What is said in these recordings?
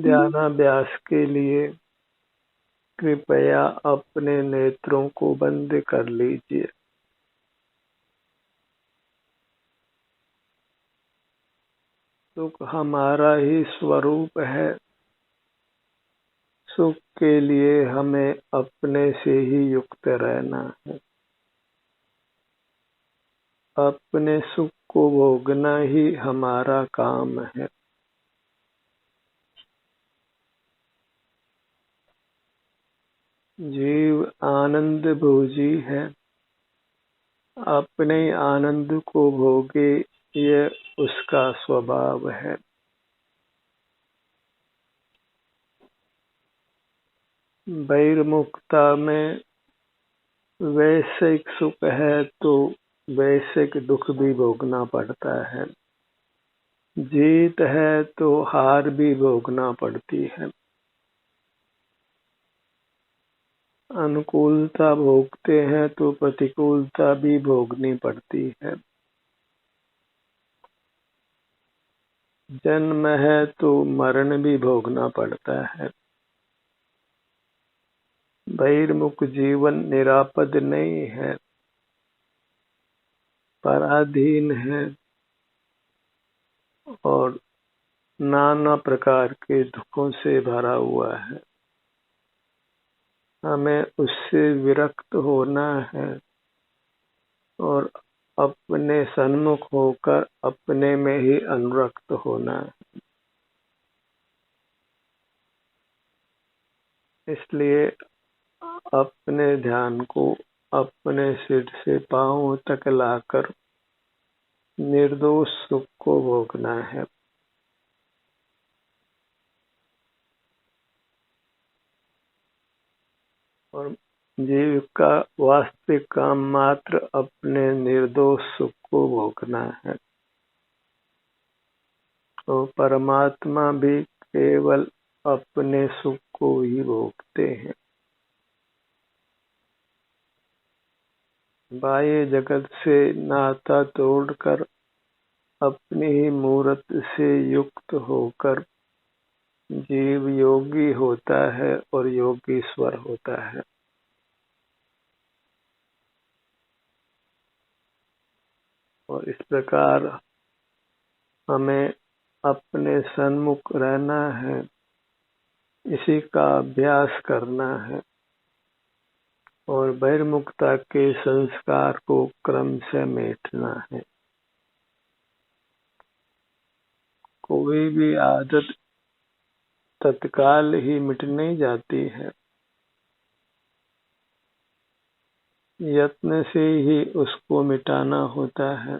ध्यानाभ्यास के लिए कृपया अपने नेत्रों को बंद कर लीजिए। सुख हमारा ही स्वरूप है। सुख के लिए हमें अपने से ही युक्त रहना है। अपने सुख को भोगना ही हमारा काम है। जीव आनंद भोजी है। अपने आनंद को भोगे, यह उसका स्वभाव है। बहिर्मुखता में वैश्विक सुख है तो वैश्विक दुख भी भोगना पड़ता है। जीत है तो हार भी भोगना पड़ती है। अनुकूलता भोगते हैं तो प्रतिकूलता भी भोगनी पड़ती है। जन्म है तो मरण भी भोगना पड़ता है। बहिर्मुख जीवन निरापद नहीं है, पराधीन है और नाना प्रकार के दुखों से भरा हुआ है। हमें उससे विरक्त होना है और अपने सन्मुख होकर अपने में ही अनुरक्त होना है। इसलिए अपने ध्यान को अपने सिर से पांव तक लाकर निर्दोष सुख को भोगना है। और जीव का वास्तविक काम मात्र अपने निर्दोष सुख को भोगना है। तो परमात्मा भी केवल अपने सुख को ही भोगते हैं। बाह्य जगत से नाता तोड़कर अपनी ही मूर्त से युक्त होकर जीव योगी होता है और योगीश्वर होता है। और इस प्रकार हमें अपने सन्मुख रहना है, इसी का अभ्यास करना है और बहिर्मुखता के संस्कार को क्रम से मेटना है। कोई भी आदत तत्काल ही मिट नहीं जाती है, यत्न से ही उसको मिटाना होता है।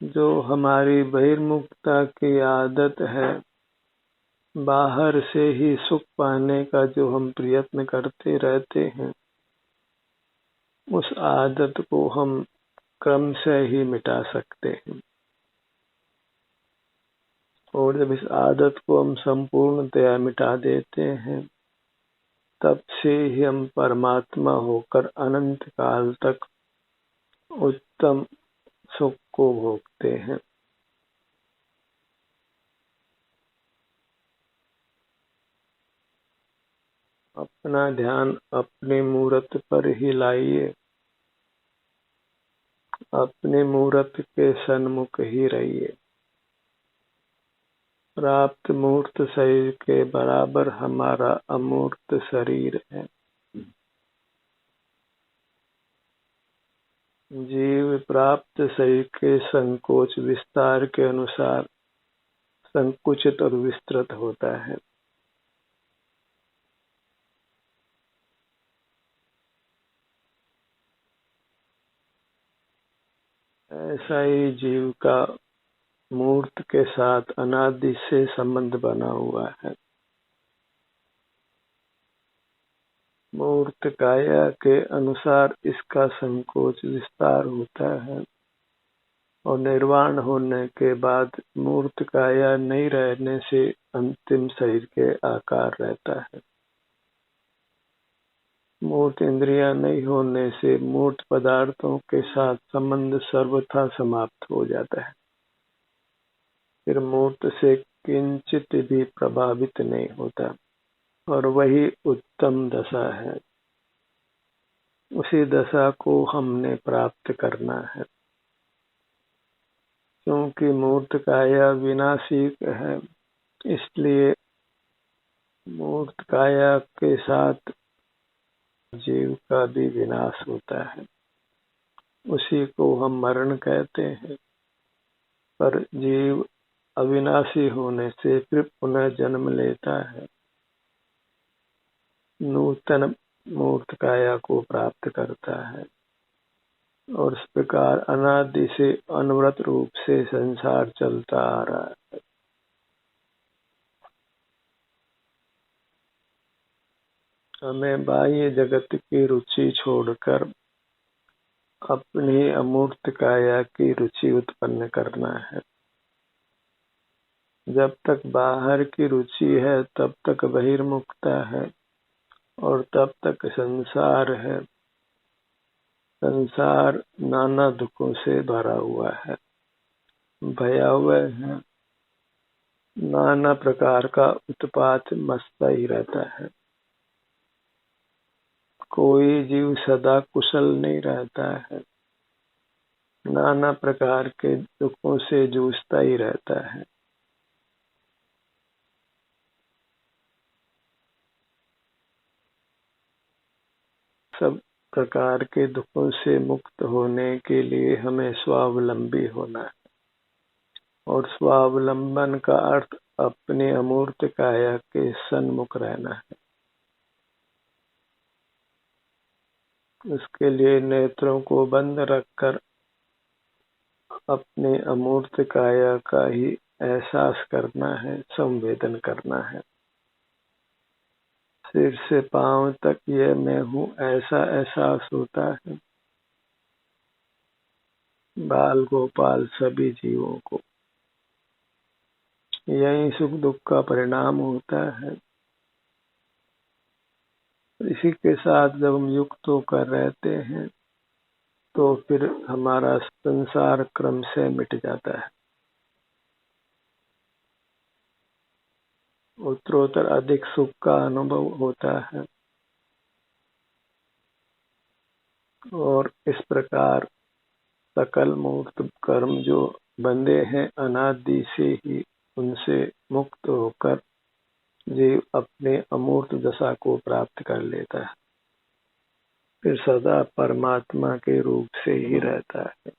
जो हमारी बहिर्मुखता की आदत है, बाहर से ही सुख पाने का जो हम प्रयत्न करते रहते हैं, उस आदत को हम क्रम से ही मिटा सकते हैं। और जब इस आदत को हम संपूर्णतया मिटा देते हैं, तब से ही हम परमात्मा होकर अनंत काल तक उत्तम सुख को भोगते हैं। अपना ध्यान अपने मूर्त पर ही लाइए। अपने मूर्त के सन्मुख ही रहिए। प्राप्त मूर्त शरीर के बराबर हमारा अमूर्त शरीर है। जीव प्राप्त शरीर के संकोच विस्तार के अनुसार संकुचित और विस्तृत होता है। ऐसा ही जीव का मूर्त के साथ अनादि से संबंध बना हुआ है। मूर्त काया के अनुसार इसका संकोच विस्तार होता है और निर्वाण होने के बाद मूर्त काया नहीं रहने से अंतिम शरीर के आकार रहता है। मूर्त इंद्रियां नहीं होने से मूर्त पदार्थों के साथ संबंध सर्वथा समाप्त हो जाता है। फिर मूर्त से किंचित भी प्रभावित नहीं होता, और वही उत्तम दशा है। उसी दशा को हमने प्राप्त करना है, क्योंकि मूर्त काया विनाशी है, इसलिए मूर्त काया के साथ जीव का भी विनाश होता है। उसी को हम मरण कहते हैं। पर जीव अविनाशी होने से फिर पुनः जन्म लेता है, नूतन मूर्त काया को प्राप्त करता है, और इस प्रकार अनादि से अनवरत रूप से संसार चलता आ रहा है। हमें बाह्य जगत की रुचि छोड़कर अपनी अमूर्त काया की रुचि उत्पन्न करना है। जब तक बाहर की रुचि है तब तक बहिर्मुखता है, और तब तक संसार है। संसार नाना दुखों से भरा हुआ है, भयावह है, नाना प्रकार का उत्पात मचता ही रहता है। कोई जीव सदा कुशल नहीं रहता है, नाना प्रकार के दुखों से जूझता ही रहता है। सब प्रकार के दुखों से मुक्त होने के लिए हमें स्वावलंबी होना है, और स्वावलंबन का अर्थ अपने अमूर्त काया के सन्मुख रहना है। उसके लिए नेत्रों को बंद रखकर अपने अमूर्त काया का ही एहसास करना है, संवेदन करना है। सिर से पांव तक ये मैं हूँ ऐसा एहसास होता है बाल गोपाल सभी जीवों को। यही सुख दुख का परिणाम होता है। इसी के साथ जब हम युक्त होकर रहते हैं तो फिर हमारा संसार क्रम से मिट जाता है। उत्तरोत्तर अधिक सुख का अनुभव होता है, और इस प्रकार सकल मूर्त कर्म जो बंधे हैं अनादि से ही, उनसे मुक्त होकर जीव अपने अमूर्त दशा को प्राप्त कर लेता है। फिर सदा परमात्मा के रूप से ही रहता है।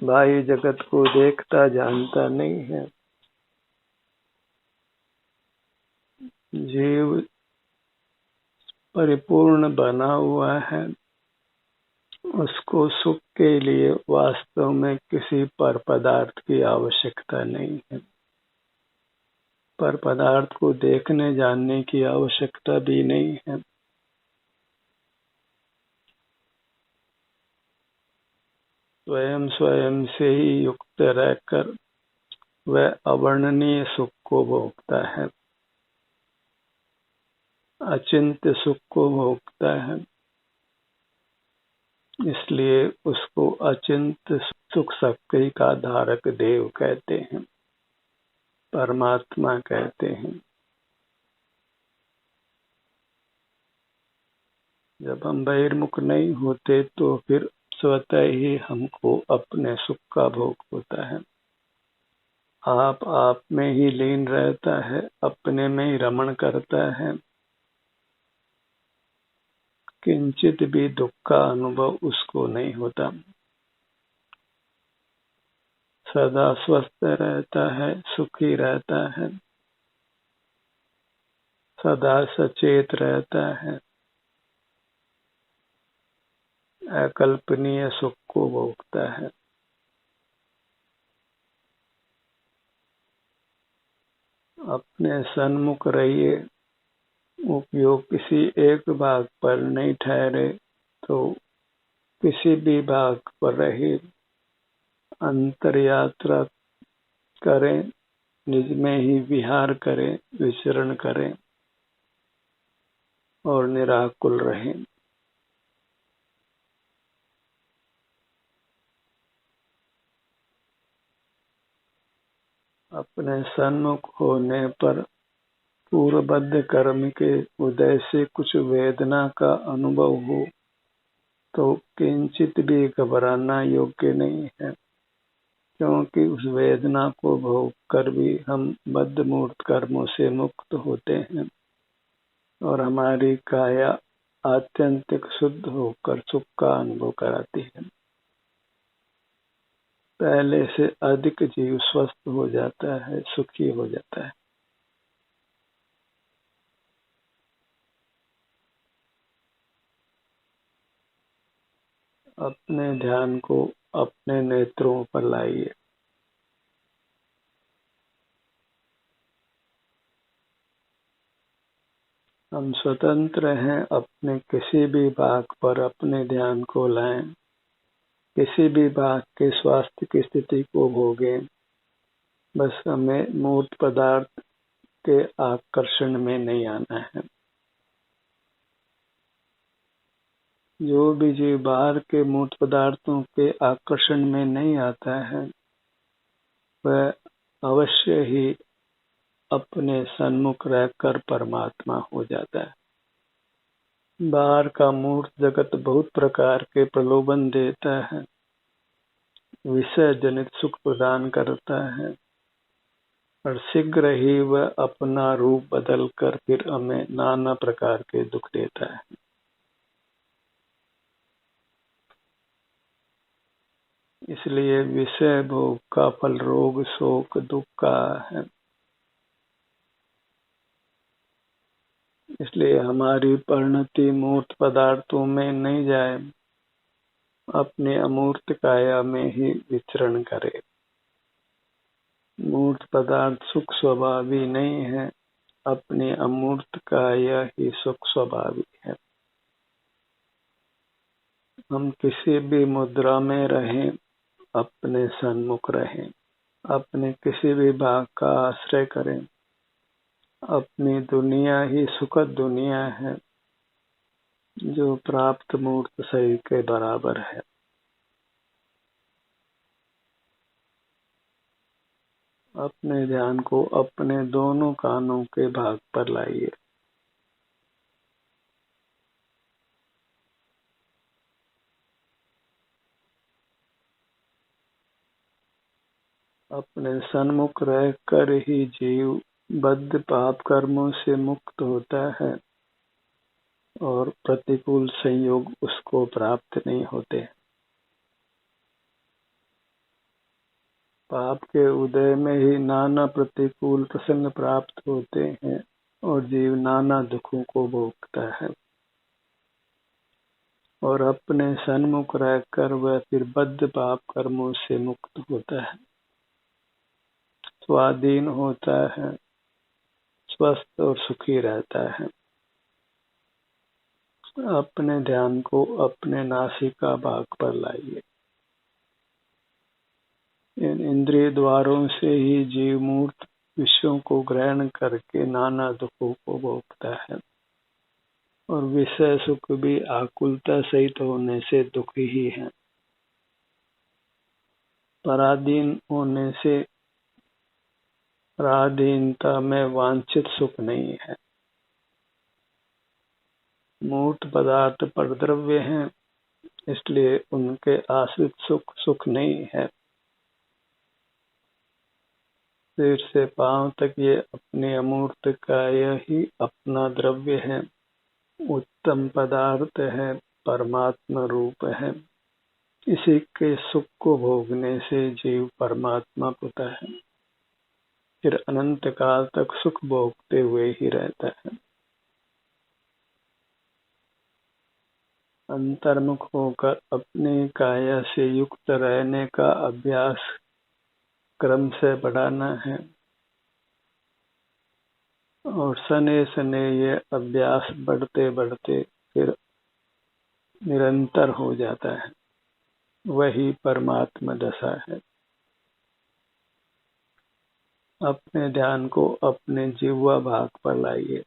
बाह्य जगत को देखता जानता नहीं है। जीव परिपूर्ण बना हुआ है, उसको सुख के लिए वास्तव में किसी पर पदार्थ की आवश्यकता नहीं है। पर पदार्थ को देखने जानने की आवश्यकता भी नहीं है। स्वयं स्वयं से ही युक्त रहकर वह अवर्णनीय सुख को भोगता है, अचिंत्य सुख को भोगता है। इसलिए उसको अचिंत्य सुख शक्ति का धारक देव कहते हैं, परमात्मा कहते हैं। जब हम बहिर्मुख नहीं होते तो फिर स्वतः ही हमको अपने सुख का भोग होता है। आप में ही लीन रहता है, अपने में ही रमण करता है। किंचित भी दुख का अनुभव उसको नहीं होता। सदा स्वस्थ रहता है, सुखी रहता है, सदा सचेत रहता है, अकल्पनीय सुख को भोगता है। अपने सन्मुख रहिए, उपयोग किसी एक भाग पर नहीं ठहरे तो किसी भी भाग पर रहे, अंतर यात्रा करें, निज में ही विहार करें, विचरण करें और निराकुल रहें। अपने सन्मुख होने पर पूर्वबद्ध कर्म के उदय से कुछ वेदना का अनुभव हो तो किंचित भी घबराना योग्य नहीं है, क्योंकि उस वेदना को भोग कर भी हम बद्धमूर्त कर्मों से मुक्त होते हैं और हमारी काया आत्यंतिक शुद्ध होकर सुख का अनुभव कराती है। पहले से अधिक जीव स्वस्थ हो जाता है, सुखी हो जाता है। अपने ध्यान को अपने नेत्रों पर लाइए। हम स्वतंत्र हैं, अपने किसी भी भाग पर अपने ध्यान को लाएं, किसी भी भाग के स्वास्थ्य की स्थिति को भोगें, बस हमें मूर्त पदार्थ के आकर्षण में नहीं आना है। जो भी जीव बाहर के मूर्त पदार्थों के आकर्षण में नहीं आता है, वह अवश्य ही अपने सन्मुख रहकर परमात्मा हो जाता है। बाहर का मूर्त जगत बहुत प्रकार के प्रलोभन देता है, विषय जनित सुख प्रदान करता है और शीघ्र ही वह अपना रूप बदल कर फिर हमें नाना प्रकार के दुख देता है। इसलिए विषय भोग का फल रोग शोक दुख का है। इसलिए हमारी परिणति मूर्त पदार्थों में नहीं जाए, अपने अमूर्त काया में ही विचरण करे। मूर्त पदार्थ सुख स्वभावी नहीं है, अपने अमूर्त काया ही सुख स्वभावी है। हम किसी भी मुद्रा में रहें, अपने सन्मुख रहें, अपने किसी भी भाग का आश्रय करें। अपनी दुनिया ही सुखद दुनिया है, जो प्राप्त मूर्त शरीर के बराबर है। अपने ध्यान को अपने दोनों कानों के भाग पर लाइए। अपने सन्मुख रहकर ही जीव बद्ध पाप कर्मों से मुक्त होता है और प्रतिकूल संयोग उसको प्राप्त नहीं होते। पाप के उदय में ही नाना प्रतिकूल प्रसंग प्राप्त होते हैं और जीव नाना दुखों को भोगता है और अपने सन्मुख रहकर वह फिर बद्ध पाप कर्मों से मुक्त होता है, स्वाधीन होता है, स्वस्थ और सुखी रहता है। अपने ध्यान को अपने नासिका भाग पर लाइए। इन इंद्रिय द्वारों से ही जीव मूर्त विषयों को ग्रहण करके नाना दुखों को भोगता है और विषय सुख भी आकुलता सहित होने से दुखी ही है। पराधीन होने से पराधीनता में वांछित सुख नहीं है। मूर्त पदार्थ परद्रव्य हैं, इसलिए उनके आश्रित सुख सुख नहीं है। सिर से पांव तक ये अपने अमूर्त काय ही अपना द्रव्य है, उत्तम पदार्थ है, परमात्मा रूप है। इसी के सुख को भोगने से जीव परमात्मा होता है, फिर अनंत काल तक सुख भोगते हुए ही रहता है। अंतर्मुख होकर अपने काया से युक्त रहने का अभ्यास क्रम से बढ़ाना है और सने सने ये अभ्यास बढ़ते बढ़ते फिर निरंतर हो जाता है। वही परमात्मा दशा है। अपने ध्यान को अपने जिह्वा भाग पर लाइए।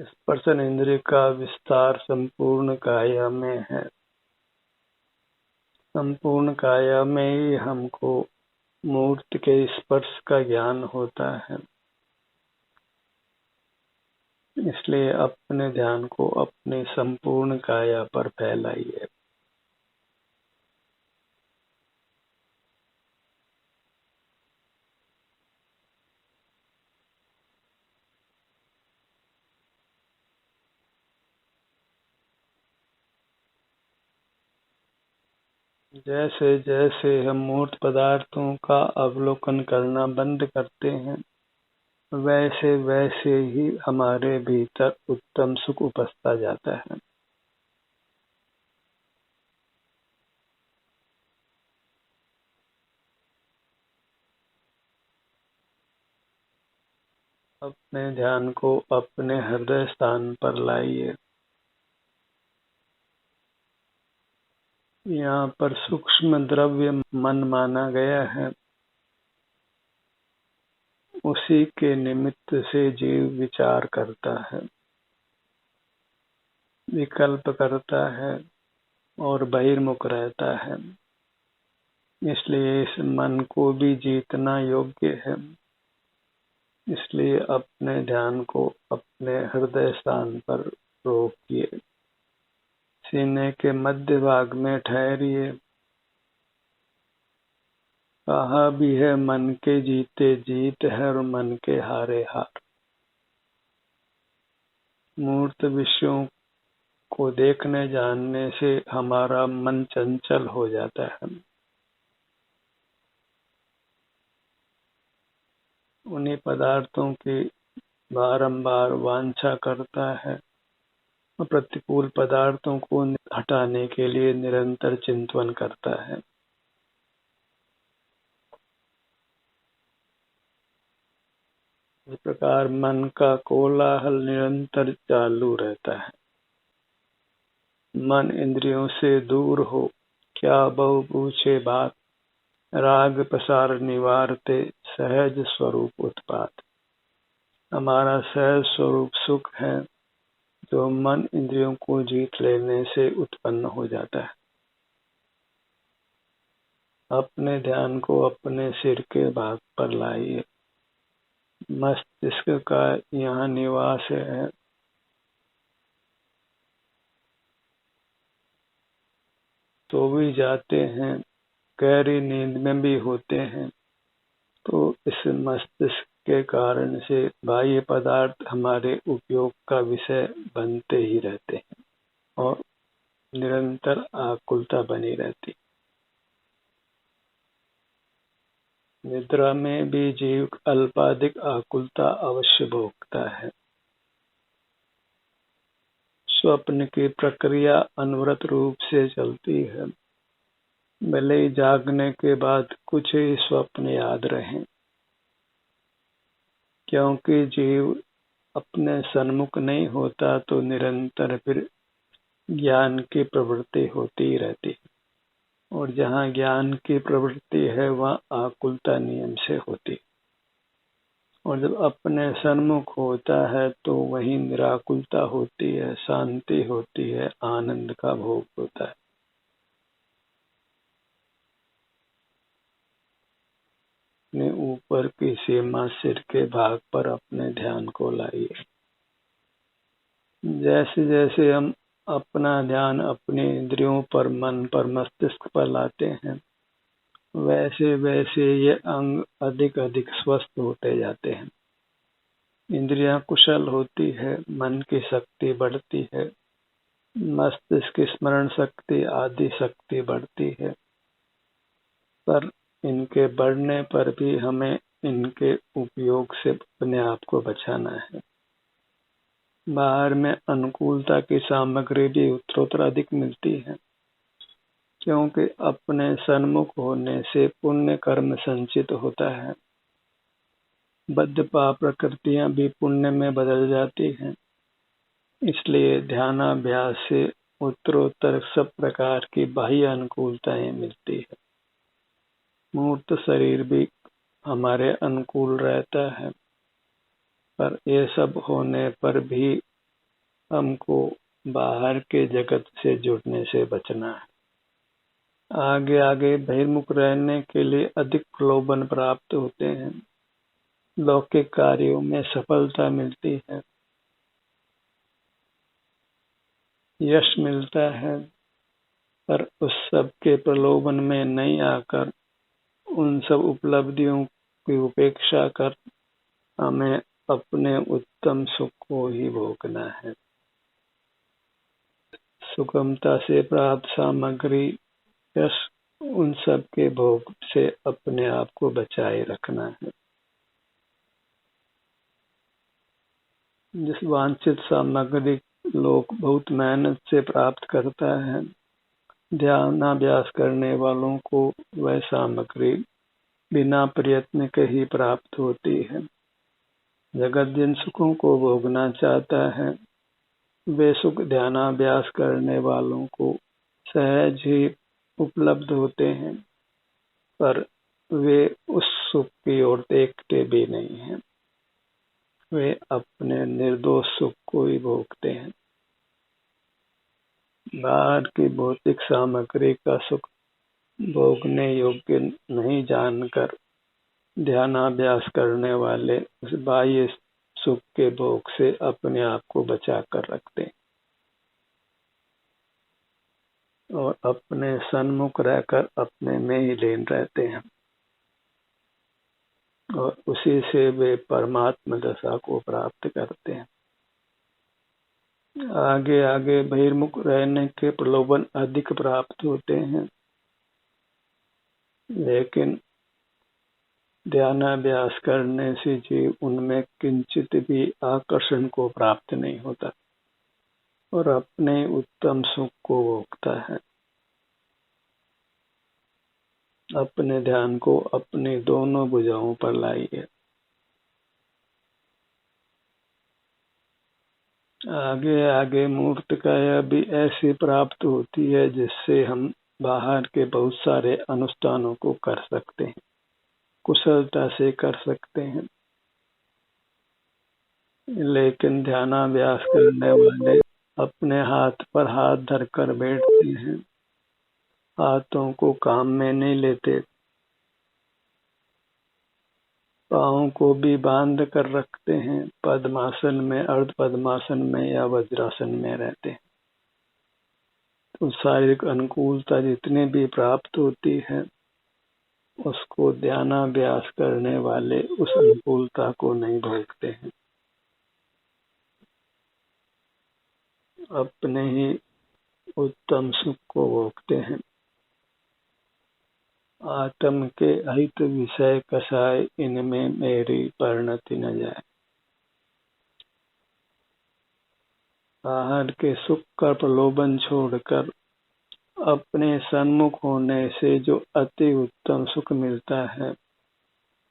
स्पर्शन इंद्रिय का विस्तार संपूर्ण काया में है। संपूर्ण काया में ही हमको मूर्ति के स्पर्श का ज्ञान होता है। इसलिए अपने ध्यान को अपने संपूर्ण काया पर फैलाइए। जैसे जैसे हम मूर्त पदार्थों का अवलोकन करना बंद करते हैं, वैसे वैसे ही हमारे भीतर उत्तम सुख उपसता जाता है। अपने ध्यान को अपने हृदय स्थान पर लाइए। यहाँ पर सूक्ष्म द्रव्य मन माना गया है। उसी के निमित्त से जीव विचार करता है, विकल्प करता है और बहिर्मुख रहता है। इसलिए इस मन को भी जीतना योग्य है। इसलिए अपने ध्यान को अपने हृदय स्थान पर रोकिए। सीने के मध्य भाग में ठहरिए। कहा भी है, मन के जीते जीत है और मन के हारे हार। मूर्त विषयों को देखने जानने से हमारा मन चंचल हो जाता है। उन्हीं पदार्थों की बारंबार वांछा करता है और प्रतिकूल पदार्थों को हटाने के लिए निरंतर चिंतन करता है। इस प्रकार मन का कोलाहल निरंतर चालू रहता है। मन इंद्रियों से दूर हो, क्या बहु पूछे बात। राग प्रसार निवारते, सहज स्वरूप उत्पात। हमारा सहज स्वरूप सुख है, जो मन इंद्रियों को जीत लेने से उत्पन्न हो जाता है। अपने ध्यान को अपने सिर के भाग पर लाइए। मस्तिष्क का यहाँ निवास है। तो भी जाते हैं, गहरी नींद में भी होते हैं, तो इस मस्तिष्क के कारण से बाह्य पदार्थ हमारे उपयोग का विषय बनते ही रहते हैं और निरंतर आकुलता बनी रहती। निद्रा में भी जीव अल्पाधिक आकुलता अवश्य भोगता है। स्वप्न की प्रक्रिया अनवरत रूप से चलती है। भले ही जागने के बाद कुछ ही स्वप्न याद रहें, क्योंकि जीव अपने सन्मुख नहीं होता तो निरंतर फिर ज्ञान की प्रवृत्ति होती रहती है, और जहाँ ज्ञान की प्रवृत्ति है वहाँ आकुलता नियम से होती, और जब अपने सन्मुख होता है तो वहीं निराकुलता होती है, शांति होती है, आनंद का भोग होता है। अपने ऊपर की सीमा सिर के भाग पर अपने ध्यान को लाइए। जैसे जैसे हम अपना ध्यान अपने इंद्रियों पर, मन पर, मस्तिष्क पर लाते हैं, वैसे वैसे ये अंग अधिक अधिक स्वस्थ होते जाते हैं। इंद्रियां कुशल होती है, मन की शक्ति बढ़ती है, मस्तिष्क की स्मरण शक्ति आदि शक्ति बढ़ती है। पर इनके बढ़ने पर भी हमें इनके उपयोग से अपने आप को बचाना है। बाहर में अनुकूलता की सामग्री भी उत्तरोत्तर अधिक मिलती है, क्योंकि अपने सन्मुख होने से पुण्य कर्म संचित होता है। बद्ध पाप प्रकृतियां भी पुण्य में बदल जाती हैं। इसलिए ध्यानाभ्यास से उत्तरोत्तर सब प्रकार की बाह्य अनुकूलताएं मिलती है। मूर्त शरीर भी हमारे अनुकूल रहता है, पर ये सब होने पर भी हमको बाहर के जगत से जुड़ने से बचना है। आगे आगे बहिर्मुख रहने के लिए अधिक प्रलोभन प्राप्त होते हैं, लौकिक कार्यों में सफलता मिलती है, यश मिलता है, पर उस सब के प्रलोभन में नहीं आकर उन सब उपलब्धियों की उपेक्षा कर हमें अपने उत्तम सुख को ही भोगना है। सुगमता से प्राप्त सामग्री, यश, उन सब के भोग से अपने आप को बचाए रखना है। जिस वांछित सामग्री लोग बहुत मेहनत से प्राप्त करता है, ध्यानाभ्यास करने वालों को वह सामग्री बिना प्रयत्न के ही प्राप्त होती है। जगत जिन सुखों को भोगना चाहता है, वे सुख ध्यानाभ्यास करने वालों को सहज ही उपलब्ध होते हैं, पर वे उस सुख की ओर देखते भी नहीं हैं। वे अपने निर्दोष सुख को ही भोगते हैं। बाहर की भौतिक सामग्री का सुख भोगने योग्य नहीं जानकर ध्यानाभ्यास करने वाले उस बाह्य सुख के भोग से अपने आप को बचा कर रखते हैं और अपने सन्मुख रहकर अपने में ही लीन रहते हैं और उसी से वे परमात्मा दशा को प्राप्त करते हैं। आगे आगे बहिर्मुख रहने के प्रलोभन अधिक प्राप्त होते हैं, लेकिन ध्यानाभ्यास करने से जीव उनमें किंचित भी आकर्षण को प्राप्त नहीं होता और अपने उत्तम सुख को भोगता है। अपने ध्यान को अपनी दोनों भुजाओं पर लाइए। आगे आगे मूर्त काया भी ऐसी प्राप्त होती है जिससे हम बाहर के बहुत सारे अनुष्ठानों को कर सकते हैं, कुशलता से कर सकते हैं। लेकिन ध्यानाभ्यास करने वाले अपने हाथ पर हाथ धरकर बैठते हैं, हाथों को काम में नहीं लेते, पाँव को भी बांध कर रखते हैं, पद्मासन में, अर्ध पद्मासन में या वज्रासन में रहते हैं। तो शारीरिक अनुकूलता जितनी भी प्राप्त होती है, उसको ध्यानाभ्यास करने वाले उस अनुकूलता को नहीं भोगते हैं, अपने ही उत्तम सुख को भोगते हैं। आत्म के अहित विषय कसाय, इनमें मेरी परिणति न जाए। बाहर के सुख का प्रलोभन छोड़कर अपने सन्मुख होने से जो अति उत्तम सुख मिलता है,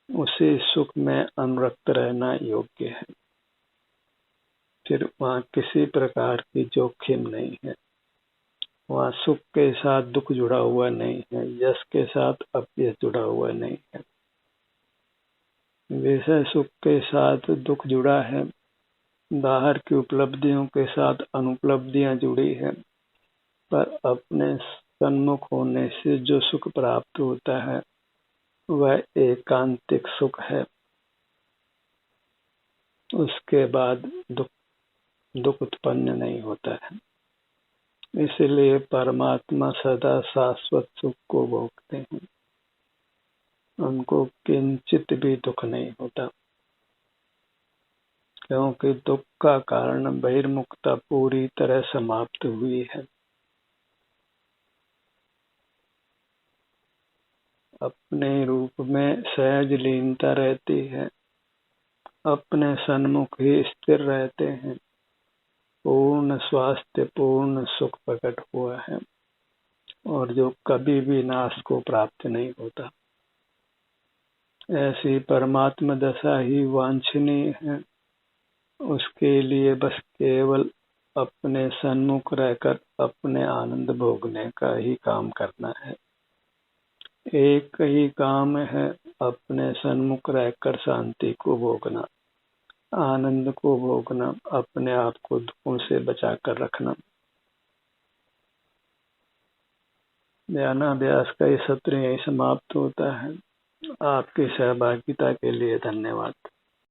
उसी सुख में अनुरक्त रहना योग्य है। फिर वहाँ किसी प्रकार की जोखिम नहीं है, वहाँ सुख के साथ दुख जुड़ा हुआ नहीं है, यश के साथ अपयश जुड़ा हुआ नहीं है। विषय सुख के साथ दुख जुड़ा है, बाहर की उपलब्धियों के साथ अनुपलब्धियां जुड़ी है, पर अपने सन्मुख होने से जो सुख प्राप्त होता है वह एकांतिक सुख है। उसके बाद दुख उत्पन्न नहीं होता है। इसलिए परमात्मा सदा शाश्वत सुख को भोगते हैं, उनको किंचित भी दुख नहीं होता, क्योंकि दुख का कारण बहिर्मुखता पूरी तरह समाप्त हुई है। अपने रूप में सहज लीनता रहती है, अपने सन्मुख ही स्थिर रहते हैं, पूर्ण स्वास्थ्य, पूर्ण सुख प्रकट हुआ है और जो कभी भी नाश को प्राप्त नहीं होता। ऐसी परमात्मा दशा ही वांछनीय है। उसके लिए बस केवल अपने सन्मुख रहकर अपने आनंद भोगने का ही काम करना है। एक ही काम है, अपने सन्मुख रहकर शांति को भोगना। आनंद को भोगना, अपने आप को दुखों से बचा कर रखना। ध्यानाभ्यास का ये सत्र यहीं समाप्त होता है। आपकी सहभागिता के लिए धन्यवाद।